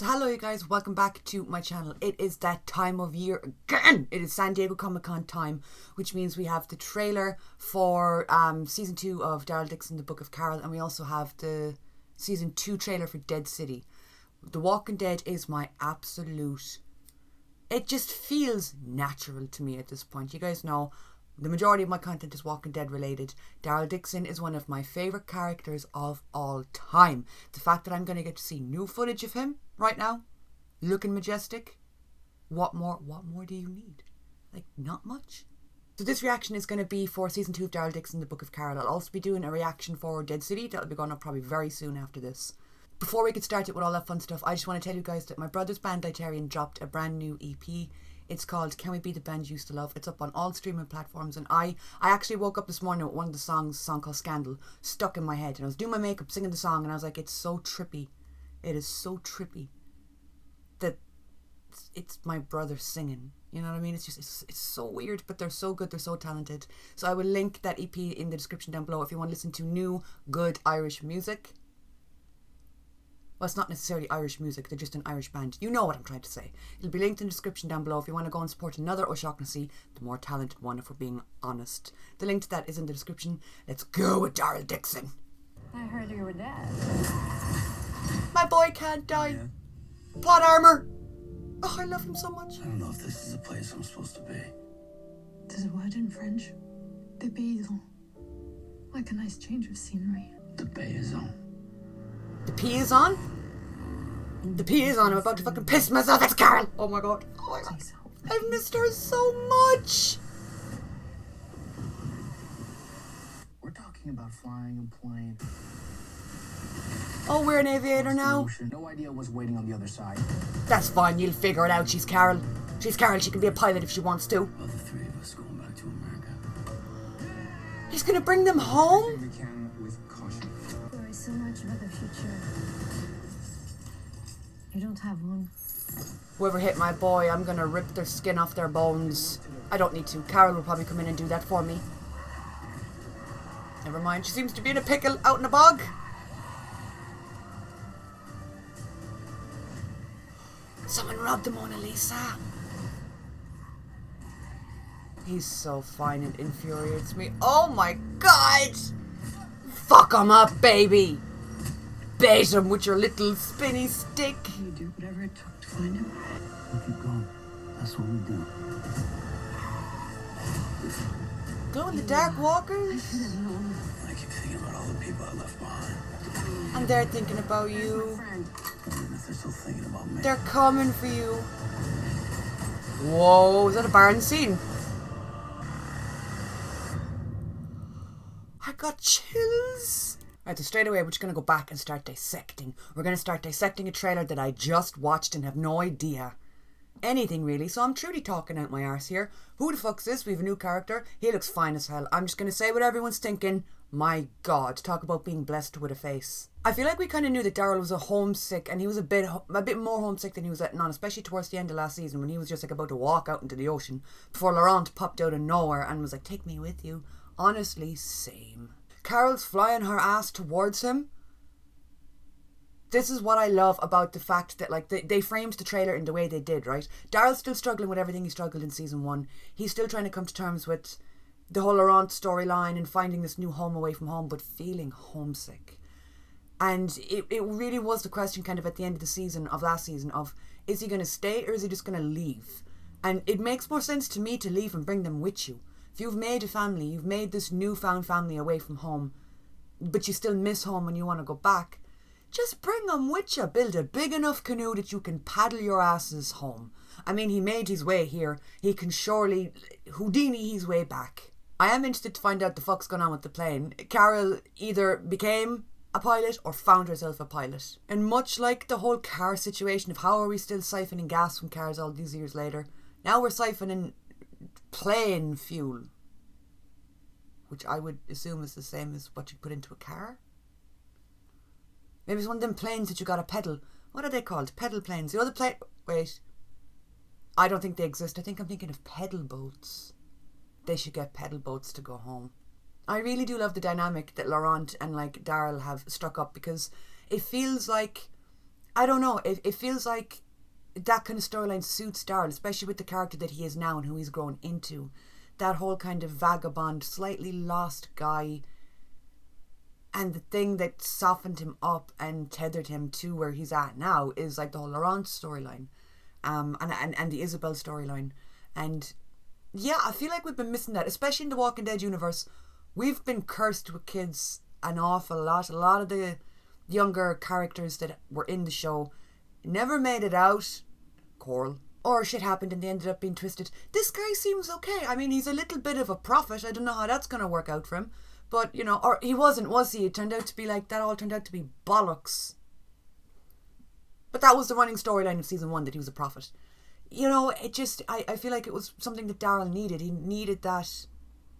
So hello you guys, welcome back to my channel. It is that time of year again. It is San Diego Comic-Con time, which means we have the trailer for season 2 of Daryl Dixon, the Book of Carol, and we also have the season 2 trailer for Dead City. The Walking Dead is my absolute... It just feels natural to me at this point. You guys know the majority of my content is Walking Dead related. Daryl Dixon is one of my favourite characters of all time. The fact that I'm going to get to see new footage of him right now, looking majestic, what more do you need? Like, not much. So this reaction is going to be for season 2 of Daryl Dixon, the Book of Carol. I'll also be doing a reaction for Dead City. That'll be going up probably very soon after this. Before we get started with all that fun stuff, I just want to tell you guys that my brother's band Itarian dropped a brand new EP. It's called Can We Be the Band You Used to Love. It's up on all streaming platforms, and I actually woke up this morning with one of the songs, a song called Scandal, stuck in my head, and I was doing my makeup singing the song, and I was like, it's so trippy. It is so trippy that it's my brother singing. You know what I mean? It's so weird, but they're so good, they're so talented. So I will link that EP in the description down below if you want to listen to new, good Irish music. Well, it's not necessarily Irish music, they're just an Irish band. You know what I'm trying to say. It'll be linked in the description down below if you want to go and support another O'Shaughnessy, the more talented one if we're being honest. The link to that is in the description. Let's go with Daryl Dixon. I heard you were dead. My boy can't die. Yeah. Plot armor. Oh, I love him so much. I don't know if this is the place I'm supposed to be. There's a word in French. The paysan. Like a nice change of scenery. The paysan. The P is on? The P is on. I'm about to fucking piss myself. It's Carol. Oh my god. Oh my god. I've missed her so much. We're talking about flying a plane. Oh, we're an aviator now. No idea what's waiting on the other side. That's fine. You'll figure it out. She's Carol. She's Carol. She can be a pilot if she wants to. Well, the three of us going back to America. He's gonna bring them home? We can with caution. Worry so much about the future. You don't have one. Whoever hit my boy, I'm gonna rip their skin off their bones. I don't need to. Carol will probably come in and do that for me. Never mind. She seems to be in a pickle out in a bog. Someone robbed the Mona Lisa. He's so fine, it infuriates me. Oh my god! Fuck him up, baby! Bait him with your little spinny stick. You do whatever it took to find him. We keep going. That's what we do. Glow in the dark walkers? I keep thinking about all the people I left behind. And they're thinking about you. Even if they're still thinking about me. They're coming for you. Whoa, is that a barn scene? I got chills. Right, so straight away we're just going to go back and start dissecting. We're going to start dissecting a trailer that I just watched and have no idea anything really. So I'm truly talking out my arse here. Who the fuck's this? We have a new character. He looks fine as hell. I'm just going to say what everyone's thinking. My god, talk about being blessed with a face. I feel like we kind of knew that Daryl was a homesick, and he was a bit more homesick than he was letting on, especially towards the end of last season when he was just like about to walk out into the ocean before Laurent popped out of nowhere and was like, take me with you. Honestly, same. Carol's flying her ass towards him. This is what I love about the fact that like they framed the trailer in the way they did, right? Daryl's still struggling with everything he struggled in season 1. He's still trying to come to terms with the whole Laurent storyline and finding this new home away from home, but feeling homesick. And it really was the question kind of at the end of the season, of last season, of is he going to stay or is he just going to leave? And it makes more sense to me to leave and bring them with you. If you've made a family, you've made this newfound family away from home, but you still miss home when you want to go back, just bring them with you. Build a big enough canoe that you can paddle your asses home. I mean, he made his way here. He can surely Houdini his way back. I am interested to find out the fuck's going on with the plane. Carol either became a pilot or found herself a pilot. And much like the whole car situation of how are we still siphoning gas from cars all these years later, now we're siphoning plane fuel, which I would assume is the same as what you put into a car. Maybe it's one of them planes that you gotta pedal. What are they called? Pedal planes. The other plane... Wait. I don't think they exist. I think I'm thinking of pedal boats. They should get pedal boats to go home. I really do love the dynamic that Laurent and like Daryl have struck up, because it feels like I don't know, it feels like that kind of storyline suits Daryl, especially with the character that he is now and who he's grown into. That whole kind of vagabond, slightly lost guy. And the thing that softened him up and tethered him to where he's at now is like the whole Laurent storyline. And the Isabel storyline. And yeah, I feel like we've been missing that, especially in the Walking Dead universe. We've been cursed with kids an awful lot. A lot of the younger characters that were in the show never made it out. Coral. Or shit happened and they ended up being twisted. This guy seems okay. I mean, he's a little bit of a prophet. I don't know how that's going to work out for him. But, you know, or he wasn't, was he? It turned out to be like, that all turned out to be bollocks. But that was the running storyline of season 1, that he was a prophet. You know, it just, I feel like it was something that Daryl needed. He needed that,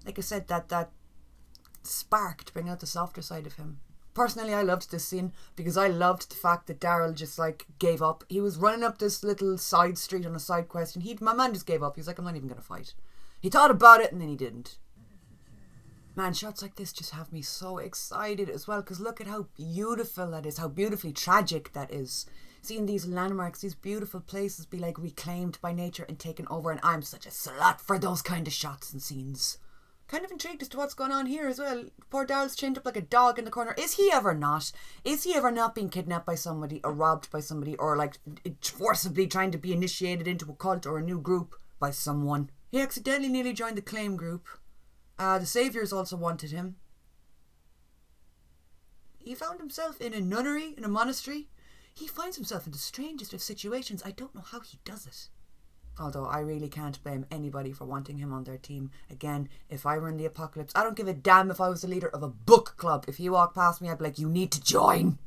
like I said, that spark to bring out the softer side of him. Personally, I loved this scene because I loved the fact that Daryl just like gave up. He was running up this little side street on a side quest and my man just gave up. He was like, I'm not even going to fight. He thought about it and then he didn't. Man, shots like this just have me so excited as well, because look at how beautiful that is, how beautifully tragic that is. Seeing these landmarks, these beautiful places be like reclaimed by nature and taken over, and I'm such a slut for those kind of shots and scenes. Kind of intrigued as to what's going on here as well. Poor Daryl's chained up like a dog in the corner. Is he ever not? Is he ever not being kidnapped by somebody or robbed by somebody or like forcibly trying to be initiated into a cult or a new group by someone? He accidentally nearly joined the Claim group. The Saviours also wanted him. He found himself in a nunnery, in a monastery. He finds himself in the strangest of situations. I don't know how he does it. Although I really can't blame anybody for wanting him on their team. Again, if I were in the apocalypse, I don't give a damn if I was the leader of a book club. If you walk past me, I'd be like, you need to join.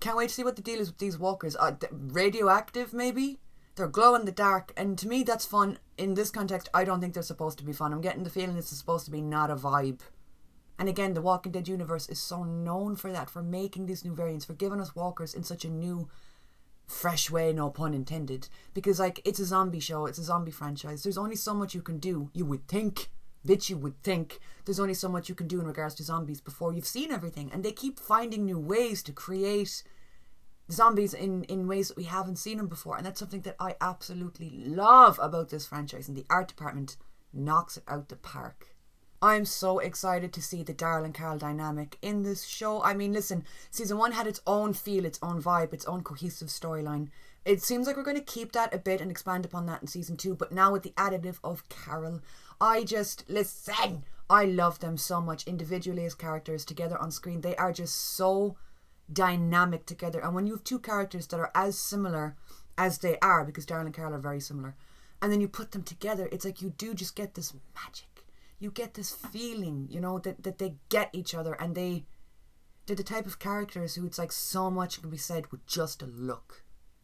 Can't wait to see what the deal is with these walkers. Radioactive, maybe? They're glow in the dark, and to me that's fun. In this context, I don't think they're supposed to be fun. I'm getting the feeling this is supposed to be not a vibe. And again, the Walking Dead universe is so known for that, for making these new variants, for giving us walkers in such a new, fresh way, no pun intended. Because, like, it's a zombie show, it's a zombie franchise. There's only so much you can do, you would think. Bitch, you would think. There's only so much you can do in regards to zombies before you've seen everything. And they keep finding new ways to create zombies in ways that we haven't seen them before, and that's something that I absolutely love about this franchise, and the art department knocks it out the park. I'm so excited to see the Daryl and Carol dynamic in this show. I mean, listen, season 1 had its own feel, its own vibe, its own cohesive storyline. It seems like we're going to keep that a bit and expand upon that in season 2, but now with the additive of Carol, listen, I love them so much individually as characters, together on screen. They are just so dynamic together, and when you have two characters that are as similar as they are, because Daryl and Carol are very similar, and then you put them together, it's like you do just get this magic, you get this feeling, you know, that they get each other, and they're the type of characters who it's like so much can be said with just a look.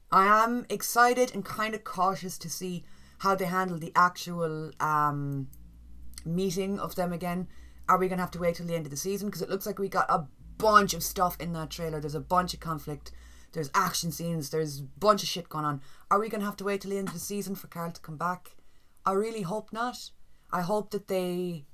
I am excited and kind of cautious to see how they handle the actual meeting of them again. Are we going to have to wait till the end of the season? Because it looks like we got a bunch of stuff in that trailer. There's a bunch of conflict, there's action scenes, there's a bunch of shit going on. Are we going to have to wait till the end of the season for Carol to come back? I really hope not. I hope they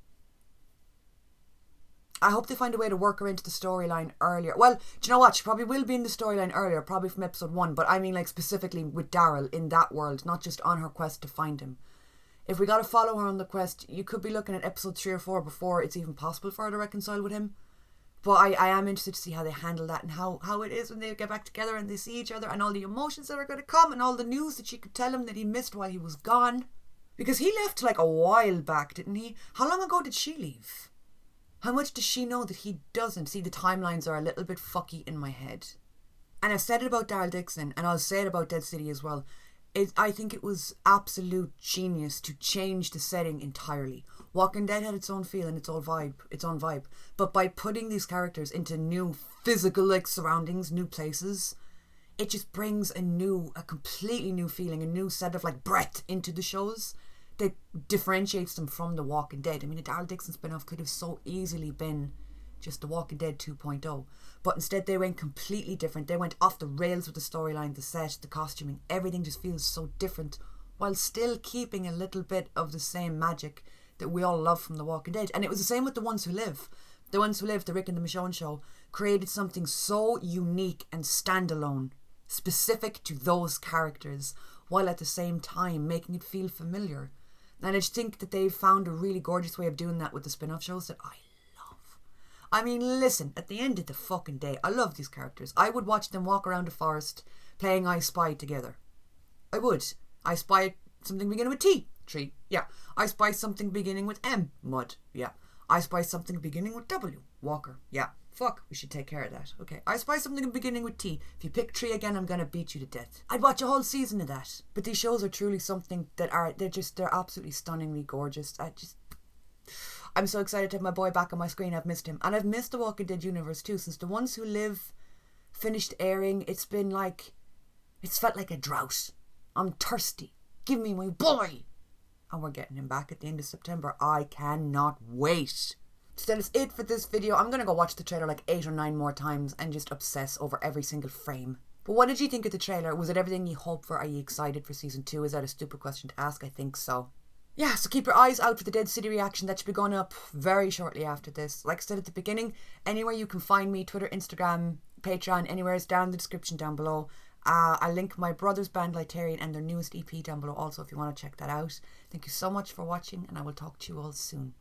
find a way to work her into the storyline earlier. Well, do you know what? She probably will be in the storyline earlier, probably from episode 1, but I mean like specifically with Daryl in that world, not just on her quest to find him. If we got to follow her on the quest, you could be looking at episode 3 or 4 before it's even possible for her to reconcile with him. But I am interested to see how they handle that, and how it is when they get back together and they see each other, and all the emotions that are going to come, and all the news that she could tell him that he missed while he was gone. Because he left like a while back, didn't he? How long ago did she leave? How much does she know that he doesn't? See, the timelines are a little bit fucky in my head. And I've said it about Daryl Dixon, and I'll say it about Dead City as well. I think it was absolute genius to change the setting entirely. Walking Dead had its own feel and its own vibe. But by putting these characters into new physical like surroundings, new places, it just brings a completely new feeling, a new set of like breadth into the shows that differentiates them from The Walking Dead. I mean, a Daryl Dixon spin-off could have so easily been just The Walking Dead 2.0. But instead they went completely different. They went off the rails with the storyline, the set, the costuming. Everything just feels so different, while still keeping a little bit of the same magic that we all love from The Walking Dead. And it was the same with The Ones Who Live. The Ones Who Live, the Rick and the Michonne show, created something so unique and standalone specific to those characters, while at the same time making it feel familiar. And I just think that they've found a really gorgeous way of doing that with the spin-off shows that I love. I mean, listen, at the end of the fucking day, I love these characters. I would watch them walk around a forest playing I Spy together. I would. I Spy something beginning with T. Tree. Yeah. I Spy something beginning with M. Mud. Yeah. I Spy something beginning with W. Walker. Yeah. Fuck, we should take care of that. Okay. I Spy something beginning with T. If you pick Tree again, I'm gonna beat you to death. I'd watch a whole season of that. But these shows are truly something that they're absolutely stunningly gorgeous. I'm so excited to have my boy back on my screen. I've missed him. And I've missed the Walking Dead universe too. Since The Ones Who Live finished airing, it's felt like a drought. I'm thirsty. Give me my boy. And we're getting him back at the end of September. I cannot wait. So that is it for this video. I'm going to go watch the trailer like 8 or 9 more times and just obsess over every single frame. But what did you think of the trailer? Was it everything you hoped for? Are you excited for season 2? Is that a stupid question to ask? I think so. Yeah, so keep your eyes out for the Dead City reaction. That should be going up very shortly after this. Like I said at the beginning, anywhere you can find me, Twitter, Instagram, Patreon, anywhere is down in the description down below. I'll link my brother's band Litarian and their newest EP down below also if you want to check that out. Thank you so much for watching, and I will talk to you all soon.